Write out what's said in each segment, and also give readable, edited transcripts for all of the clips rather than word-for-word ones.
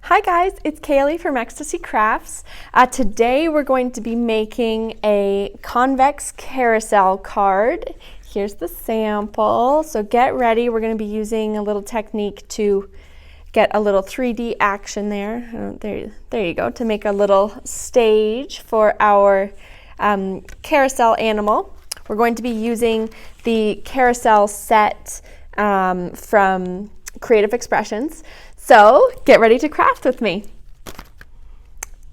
Hi guys, it's Kaylee from Ecstasy Crafts. Today we're going to be making a convex carousel card. Here's the sample. So get ready. We're going to be using a little technique to get a little 3D action there. There you go, to make a little stage for our carousel animal. We're going to be using the carousel set from Creative Expressions. So get ready to craft with me.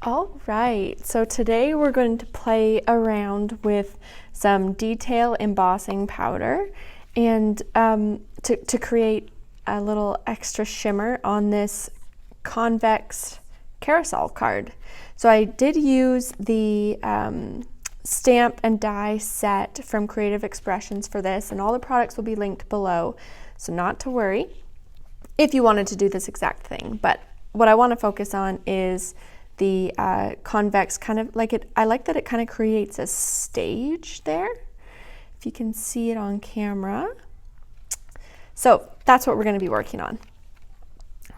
All right, so today we're going to play around with some detail embossing powder and to create a little extra shimmer on this convex carousel card. So I did use the stamp and die set from Creative Expressions for this, and all the products will be linked below, so not to worry if you wanted to do this exact thing. But what I want to focus on is the convex kind of like it. I like that it kind of creates a stage there, if you can see it on camera. So that's what we're going to be working on.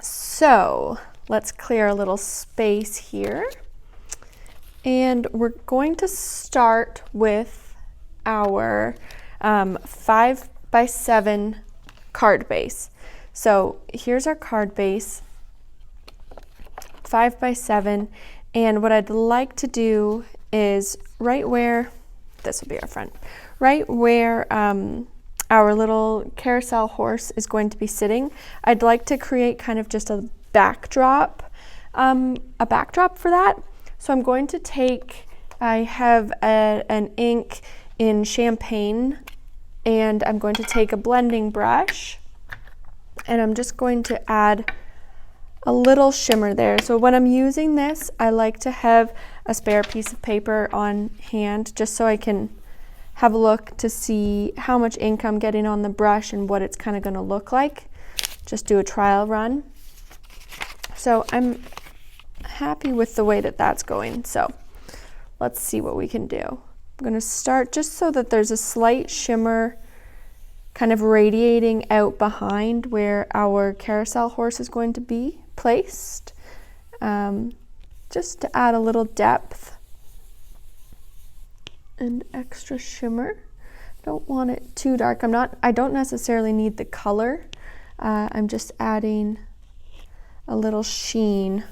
So let's clear a little space here. And we're going to start with our 5x7 card base. So here's our card base, 5x7, and what I'd like to do is right where, this will be our front, right where our little carousel horse is going to be sitting, I'd like to create kind of just a backdrop for that. So I'm going to take, I have an ink in champagne, and I'm going to take a blending brush, and I'm just going to add a little shimmer there. So when I'm using this, I like to have a spare piece of paper on hand just so I can have a look to see how much ink I'm getting on the brush and what it's kind of going to look like. Just do a trial run. So I'm happy with the way that that's going. So let's see what we can do. I'm going to start just so that there's a slight shimmer kind of radiating out behind where our carousel horse is going to be placed, just to add a little depth and extra shimmer. Don't want it too dark. I don't necessarily need the color. I'm just adding a little sheen.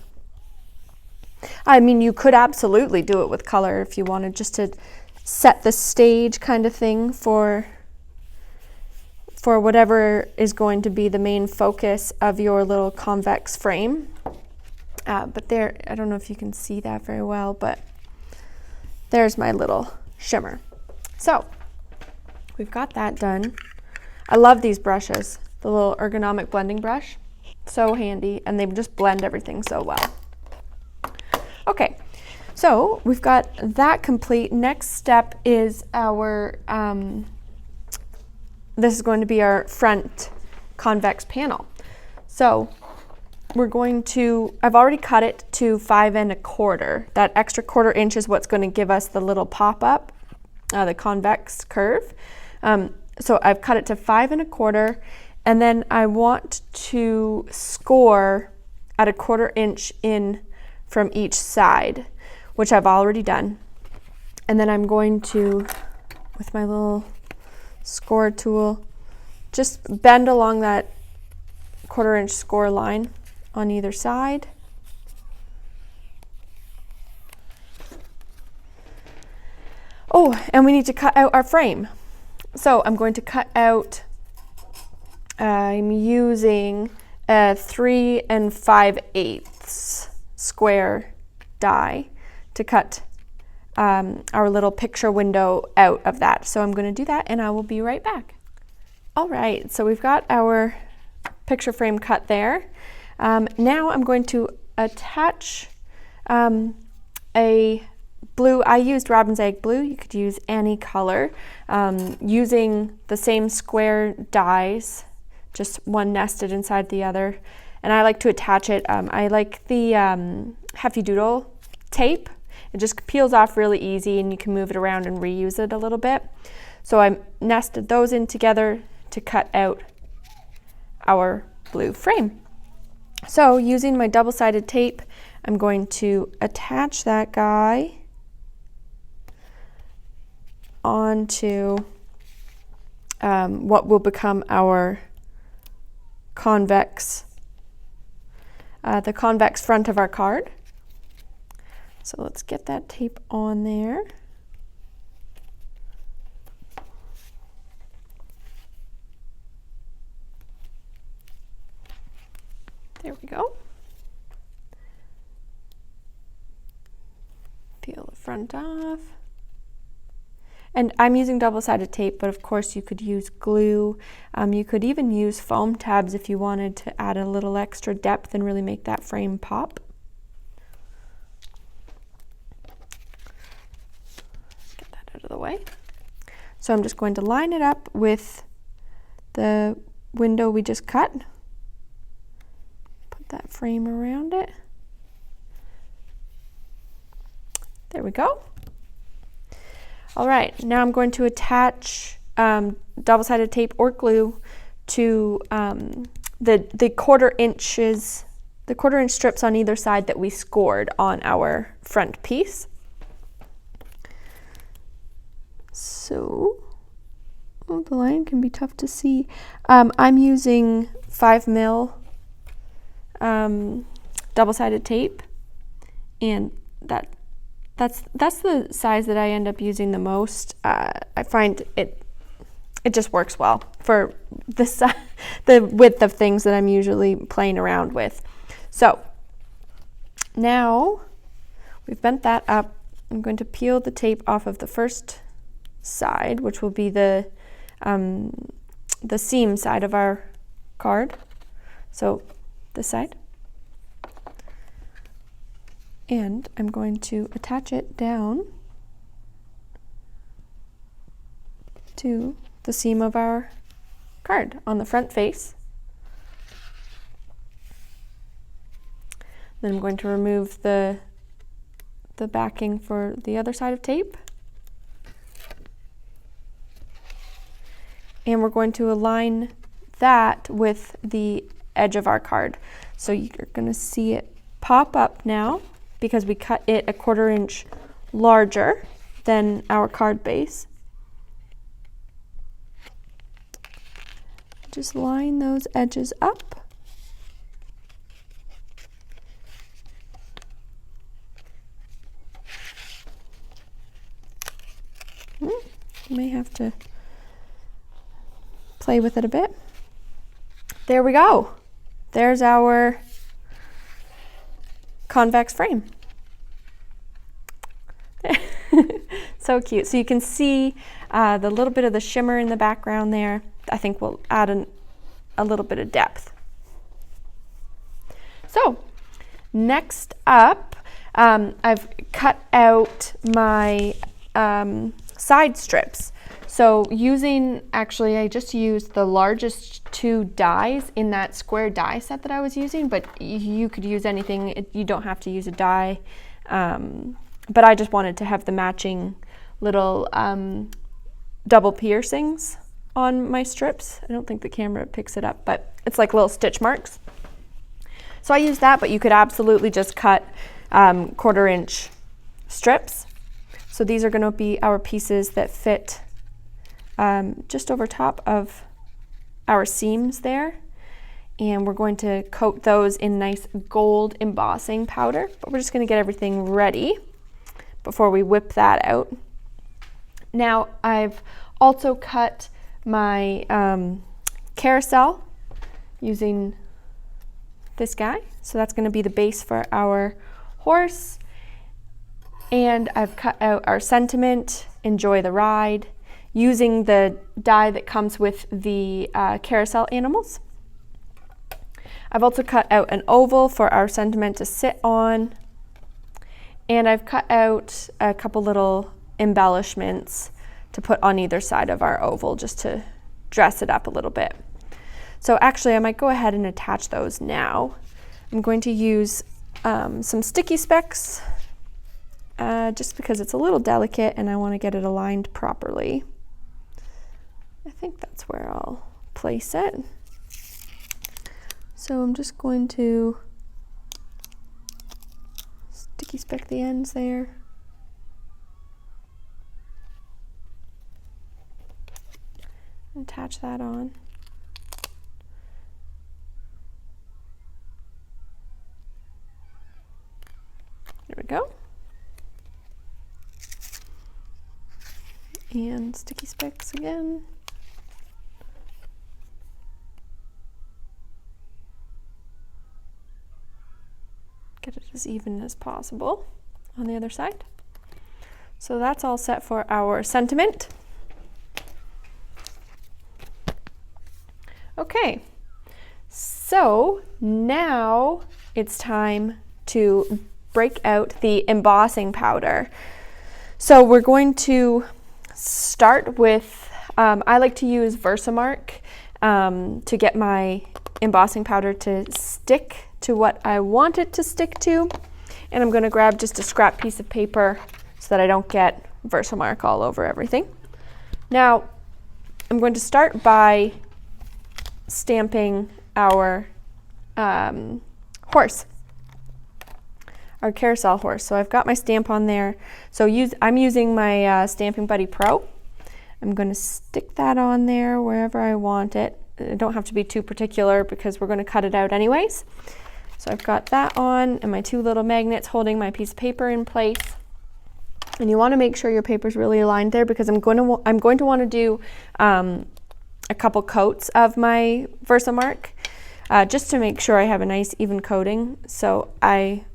I mean, you could absolutely do it with color if you wanted, just to set the stage kind of thing for whatever is going to be the main focus of your little convex frame. But there, I don't know if you can see that very well, but there's my little shimmer. So we've got that done. I love these brushes, the little ergonomic blending brush, so handy, and they just blend everything so well. Okay, so we've got that complete. Next step is our this is going to be our front convex panel. So we're going to, I've already cut it to 5 1/4. That extra 1/4 inch is what's going to give us the little pop-up, the convex curve. So I've cut it to 5 1/4, and then I want to score at a 1/4 inch in from each side, which I've already done. And then I'm going to, with my little score tool, just bend along that 1/4 inch score line on either side. Oh, and we need to cut out our frame. So I'm going to cut out, I'm using a 3 5/8 square die to cut our little picture window out of that. So I'm going to do that, and I will be right back. All right, so we've got our picture frame cut there. Now I'm going to attach a blue. I used Robin's Egg blue. You could use any color. Using the same square dies, just one nested inside the other. And I like to attach it. I like the Hefty Doodle tape. It just peels off really easy, and you can move it around and reuse it a little bit. So I nested those in together to cut out our blue frame. So using my double-sided tape, I'm going to attach that guy onto what will become our convex, the convex front of our card. So let's get that tape on there. There we go. Peel the front off. And I'm using double-sided tape, but of course you could use glue. You could even use foam tabs if you wanted to add a little extra depth and really make that frame pop. Get that out of the way. So I'm just going to line it up with the window we just cut. Put that frame around it. There we go. All right, now I'm going to attach double-sided tape or glue to the quarter-inch strips on either side that we scored on our front piece. So, oh, the line can be tough to see. I'm using 5mm double-sided tape, and that's the size that I end up using the most. I find it just works well for the width of things that I'm usually playing around with. So now we've bent that up. I'm going to peel the tape off of the first side, which will be the seam side of our card. So this side. And I'm going to attach it down to the seam of our card on the front face. Then I'm going to remove the backing for the other side of tape. And we're going to align that with the edge of our card. So you're going to see it pop up now, because we cut it a 1/4 inch larger than our card base. Just line those edges up. You may have to play with it a bit. There we go. There's our convex frame. So cute. So you can see the little bit of the shimmer in the background there. I think we'll add a little bit of depth. So next up, I've cut out my side strips. So I just used the largest 2 dies in that square die set that I was using, but you could use anything. You don't have to use a die. But I just wanted to have the matching little double piercings on my strips. I don't think the camera picks it up, but it's like little stitch marks. So I used that, but you could absolutely just cut 1/4 inch strips. So these are going to be our pieces that fit just over top of our seams there, and we're going to coat those in nice gold embossing powder, but we're just going to get everything ready before we whip that out. Now I've also cut my carousel using this guy, so that's going to be the base for our horse, and I've cut out our sentiment, enjoy the ride, using the die that comes with the carousel animals. I've also cut out an oval for our sentiment to sit on, and I've cut out a couple little embellishments to put on either side of our oval just to dress it up a little bit. So actually I might go ahead and attach those now. I'm going to use some sticky specks just because it's a little delicate and I want to get it aligned properly. I think that's where I'll place it. So I'm just going to sticky speck the ends there. Attach that on. There we go. And sticky specks again. Get it as even as possible on the other side. So that's all set for our sentiment. Okay, so now it's time to break out the embossing powder. So we're going to start with, I like to use Versamark to get my embossing powder to stick to what I want it to stick to. And I'm going to grab just a scrap piece of paper so that I don't get Versamark all over everything. Now, I'm going to start by stamping our horse, our carousel horse. So I've got my stamp on there. So I'm using my Stamping Buddy Pro. I'm going to stick that on there wherever I want it. I don't have to be too particular because we're going to cut it out anyways. So I've got that on and my two little magnets holding my piece of paper in place. And you want to make sure your paper's really aligned there because I'm going to want to do a couple coats of my Versamark just to make sure I have a nice even coating. So I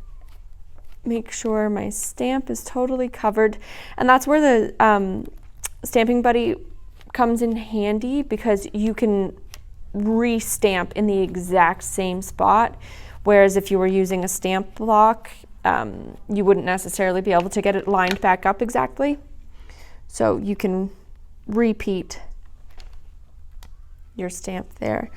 make sure my stamp is totally covered, and that's where the Stamping Buddy comes in handy because you can re-stamp in the exact same spot, whereas if you were using a stamp block you wouldn't necessarily be able to get it lined back up exactly. So you can repeat your stamp there.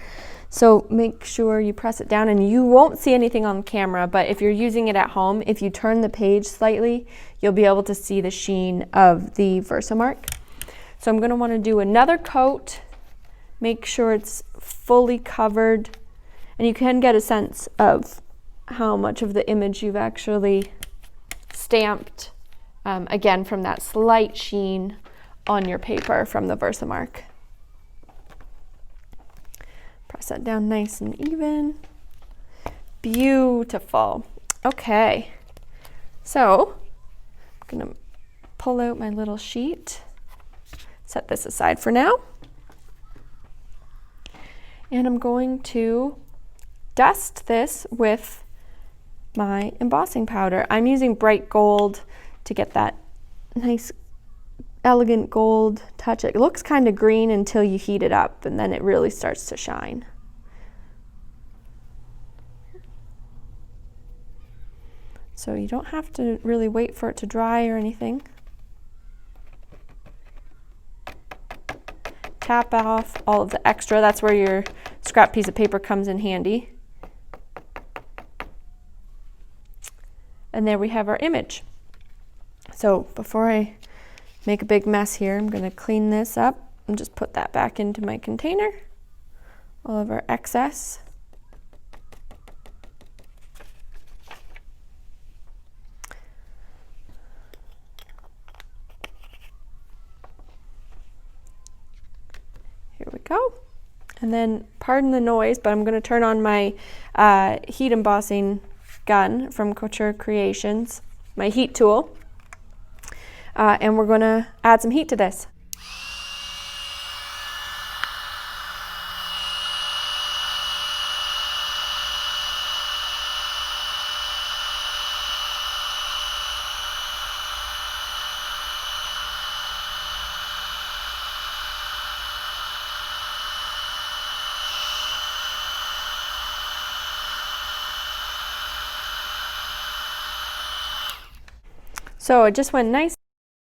So make sure you press it down, and you won't see anything on camera, but if you're using it at home, if you turn the page slightly, you'll be able to see the sheen of the Versamark. So I'm going to want to do another coat, make sure it's fully covered, and you can get a sense of how much of the image you've actually stamped, again from that slight sheen on your paper from the Versamark. Press that down nice and even. Beautiful. Okay, so I'm gonna pull out my little sheet, set this aside for now, and I'm going to dust this with my embossing powder. I'm using bright gold to get that nice elegant gold touch. It looks kind of green until you heat it up, and then it really starts to shine. So you don't have to really wait for it to dry or anything. Tap off all of the extra. That's where your scrap piece of paper comes in handy. And there we have our image. So before I make a big mess here, I'm going to clean this up and just put that back into my container, all of our excess. Here we go. And then, pardon the noise, but I'm going to turn on my heat embossing gun from Couture Creations, my heat tool. And we're going to add some heat to this. So it just went nice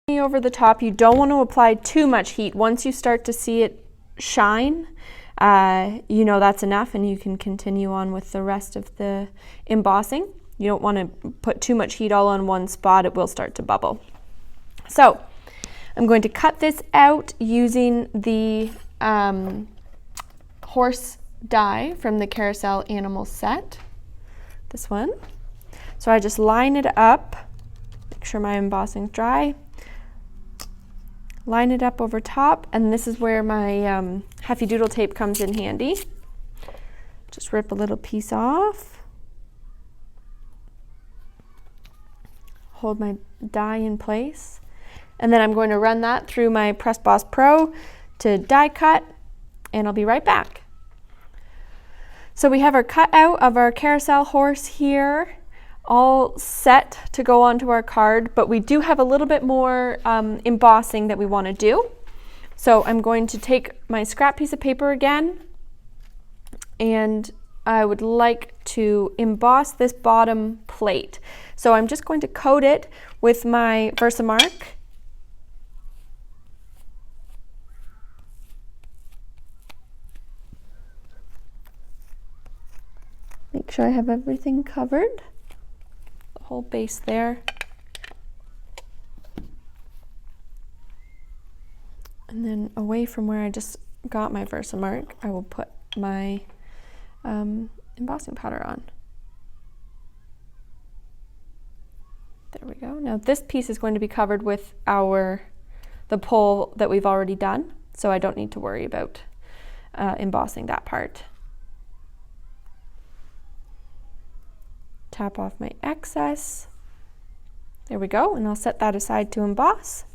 over the top. You don't want to apply too much heat. Once you start to see it shine, you know that's enough, and you can continue on with the rest of the embossing. You don't want to put too much heat all on one spot. It will start to bubble. So I'm going to cut this out using the horse die from the Carousel Animal set, this one. So I just line it up, make sure my embossing's dry, line it up over top, and this is where my Hefty Doodle tape comes in handy. Just rip a little piece off, hold my die in place, and then I'm going to run that through my Press Boss Pro to die cut, and I'll be right back. So we have our cutout of our carousel horse here, all set to go onto our card, but we do have a little bit more embossing that we want to do. So I'm going to take my scrap piece of paper again, and I would like to emboss this bottom plate. So I'm just going to coat it with my Versamark. Make sure I have everything covered, the whole base there. And then away from where I just got my Versamark, I will put my embossing powder on. There we go. Now this piece is going to be covered with the pole that we've already done, so I don't need to worry about embossing that part. Tap off my excess. There we go, and I'll set that aside to emboss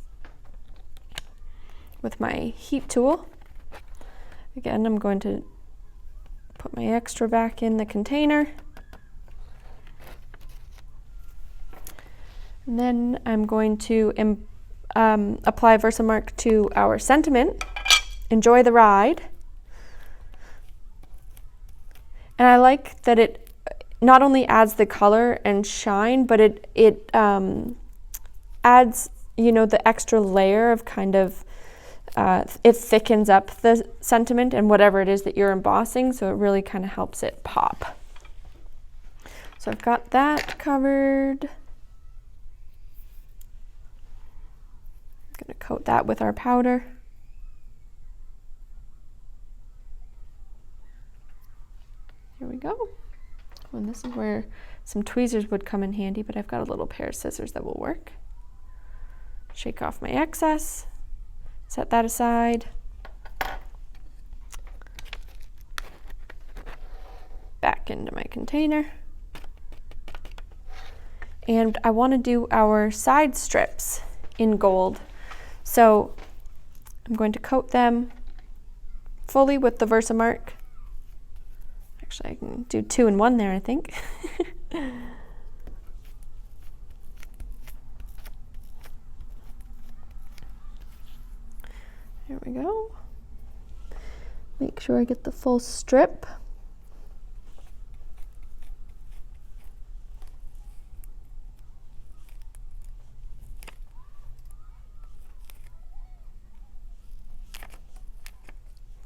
with my heat tool. Again, I'm going to put my extra back in the container. And then I'm going to apply Versamark to our sentiment. Enjoy the ride. And I like that it not only adds the color and shine, but it adds, you know, the extra layer of kind of, it thickens up the sentiment and whatever it is that you're embossing, so it really kind of helps it pop. So I've got that covered. I'm going to coat that with our powder. Here we go. And this is where some tweezers would come in handy, but I've got a little pair of scissors that will work. Shake off my excess, set that aside. Back into my container. And I want to do our side strips in gold. So I'm going to coat them fully with the Versamark. Actually, I can do 2 in 1 there, I think. There we go. Make sure I get the full strip.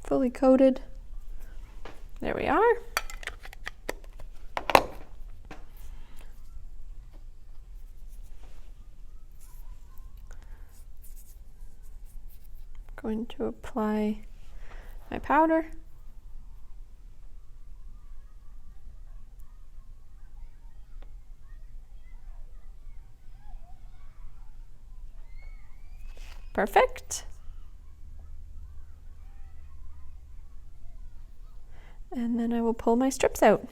Fully coated. There we are. Going to apply my powder. Perfect. And then I will pull my strips out.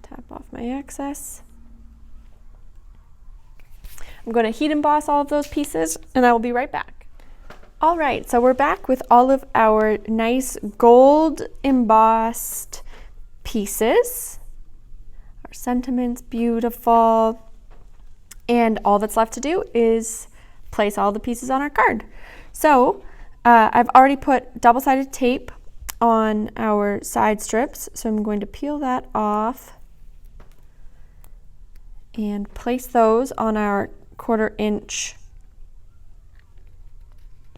Tap off my excess. I'm going to heat emboss all of those pieces, and I will be right back. All right, so we're back with all of our nice gold embossed pieces. Our sentiment's beautiful. And all that's left to do is place all the pieces on our card. So I've already put double-sided tape on our side strips, so I'm going to peel that off and place those on our 1/4 inch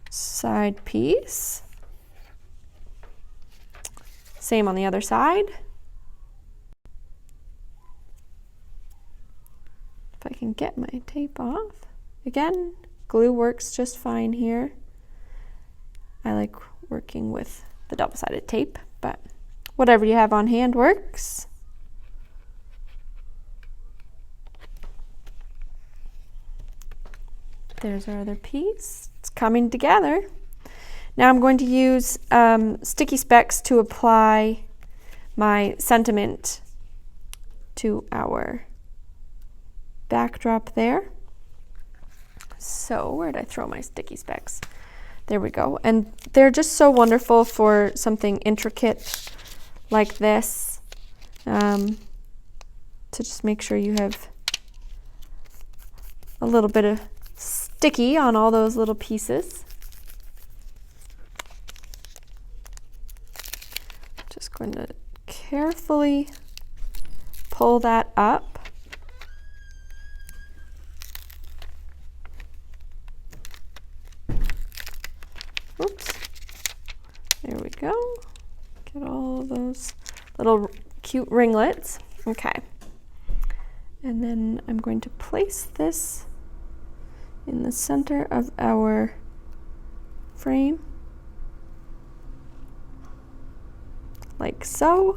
side piece. Same on the other side. If I can get my tape off. Again, glue works just fine here. I like working with the double-sided tape, but whatever you have on hand works. There's our other piece. It's coming together. Now I'm going to use sticky specks to apply my sentiment to our backdrop there. So where did I throw my sticky specks? There we go. And they're just so wonderful for something intricate like this, to just make sure you have a little bit of sticky on all those little pieces. Just going to carefully pull that up. Oops. There we go. Get all of those little cute ringlets. Okay. And then I'm going to place this in the center of our frame, like so.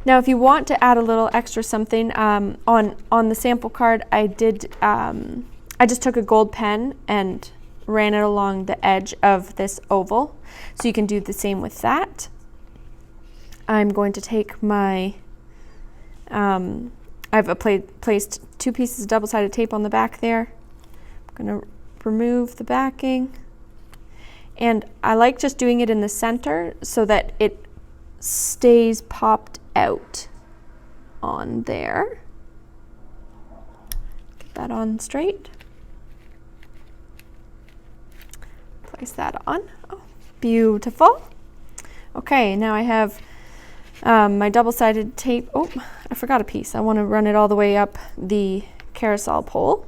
Now if you want to add a little extra something, on the sample card I just took a gold pen and ran it along the edge of this oval, so you can do the same with that. I'm going to take my I've placed 2 pieces of double-sided tape on the back there. I'm going to remove the backing, and I like just doing it in the center so that it stays popped out on there. Get that on straight. Place that on. Oh, beautiful. Okay, now I have my double-sided tape. Oh, I forgot a piece. I want to run it all the way up the carousel pole,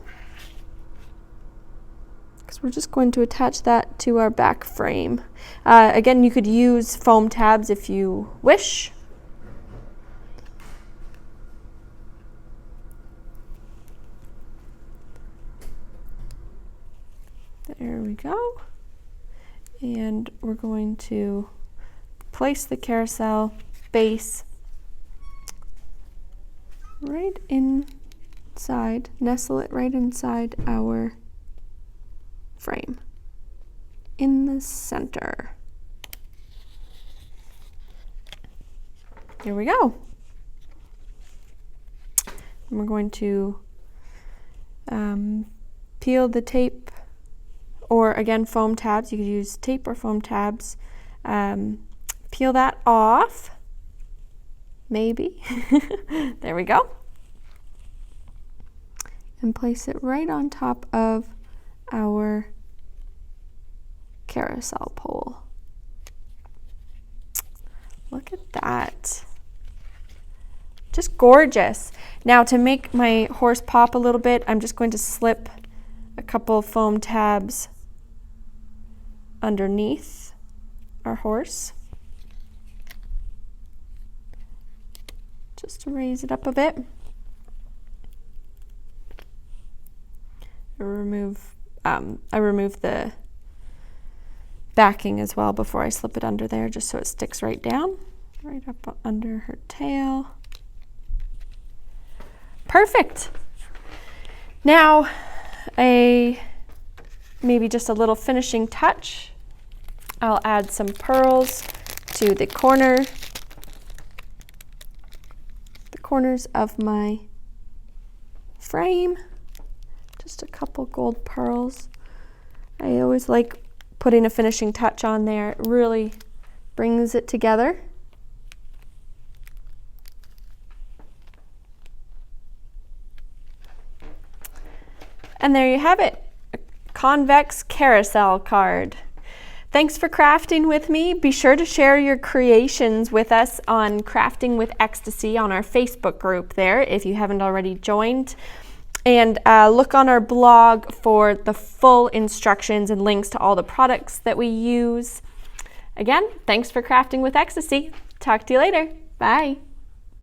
because we're just going to attach that to our back frame. Again, you could use foam tabs if you wish. There we go. And we're going to place the carousel base right inside, nestle it right inside our frame in the center. Here we go. And we're going to peel the tape, or again foam tabs. You could use tape or foam tabs. Peel that off. Maybe. There we go. And place it right on top of our carousel pole. Look at that. Just gorgeous. Now to make my horse pop a little bit, I'm just going to slip a couple foam tabs underneath our horse, just to raise it up a bit. I remove the backing as well before I slip it under there, just so it sticks right down, right up under her tail. Perfect. Now, maybe just a little finishing touch. I'll add some pearls to the corners of my frame. Just a couple gold pearls. I always like putting a finishing touch on there. It really brings it together. And there you have it, a convex carousel card. Thanks for crafting with me. Be sure to share your creations with us on Crafting with Ecstasy on our Facebook group there if you haven't already joined. And look on our blog for the full instructions and links to all the products that we use. Again, thanks for crafting with Ecstasy. Talk to you later. Bye.